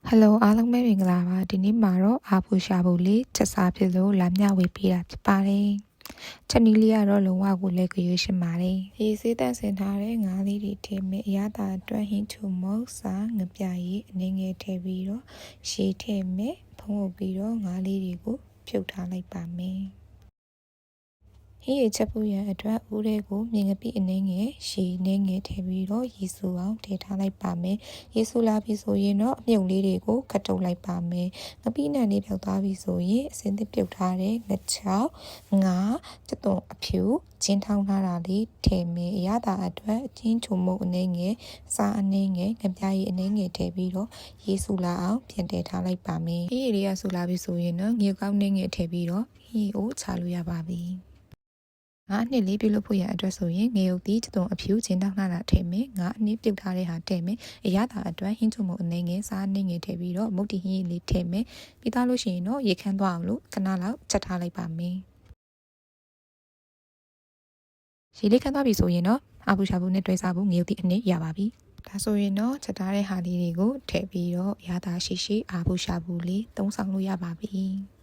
Hello အားလုံးပဲမင်္ဂလာပါဒီနေ့မှာတော့အာပူရှာပူလေးချက်စားဖြစ်လို့လာမျှဝေပေးတာဖြစ်ပါတယ်ချက်နီးလေးကတော့လုံးဝကိုလက်ကြွေးရှင်ပါတယ်ရေစေးတန့်စင်ထားတဲ့ငါးလေးတွေထည့်မယ်အရသာအတွက်ဟင်းချုံမုတ်စာငပြရည်အနေငယ်ထည့်ပြီးတော့ရှည်ထည့်မယ်ဖုံးအုပ်ပြီးတော့ငါးလေးတွေကိုဖြုတ်ထားလိုက်ပါမယ်ဟင်းရချက်ဖို့ရန်အတွက်ဦးလေးကိုမြင်ကပိအနေငယ်ရှည်နေငယ်ထည့်ပြီးတော့ရေစူအောင်ထည့်ထားလိုက်ပါမယ်ရေစူလာပြီဆိုရင်တော့အမြုပ်လေးတွေကိုခတ်တုပ်လိုက်ပါမယ်ငပိနံလေးပြောက်သွားပြီဆိုရင်အစင်းသစ်ပြုတ်ထားတဲ့ငချောက်ငါစက်သွန်အဖြူကျင်းထောင်းထားတာလေးထည့်မယ်အရသာအတွက်အချင်းချုံမုတ်အနေငယ်စားအနေငယ်ငပြားရည်အနေငယ်ထည့်ပြီးတော့ရေစူလာအောင်ပြန်တည်ထားလိုက်ပါမယ်ဟင်းရည်လေးကစူလာပြီဆိုရင်တော့ငေကောက်နေငယ်ထည့်ပြီးတော့ဟင်းကိုချလို့ရပါပြီငါအနှစ်လေးပြုတ်လို့ဖို့ရအတွက်ဆိုရင်ငရုတ်သီးတုံအဖြူချင်းတောင်းလာတာထည့်မယ်ငါအနှစ်ပြုတ်ထားတဲ့ဟာထည့်မယ်အရသာအတွက်ဟင်းချုံမုံအနေငယ်စားအနေငယ်ထည့်ပြီးတော့မုတ်တီဟင်းလေးထည့်မယ်ပြီးသားလို့ရှိရင်တော့ရေခမ်းသွားအောင်လို့ခဏလောက်ချက်ထားလိုက်ပါမယ်ရေလေးခမ်းသွားပြီဆိုရင်တော့အာပူရှာပူနဲ့တွဲစားဖို့ငရုတ်သီးအနှစ်ရပါပြီဒါဆိုရင်တော့ချက်ထားတဲ့ဟာလေးတွေကိုထည့်ပြီးတော့အရသာရှိရှိအာပူရှာပူလေးသုံးဆောင်လို့ရပါပြီ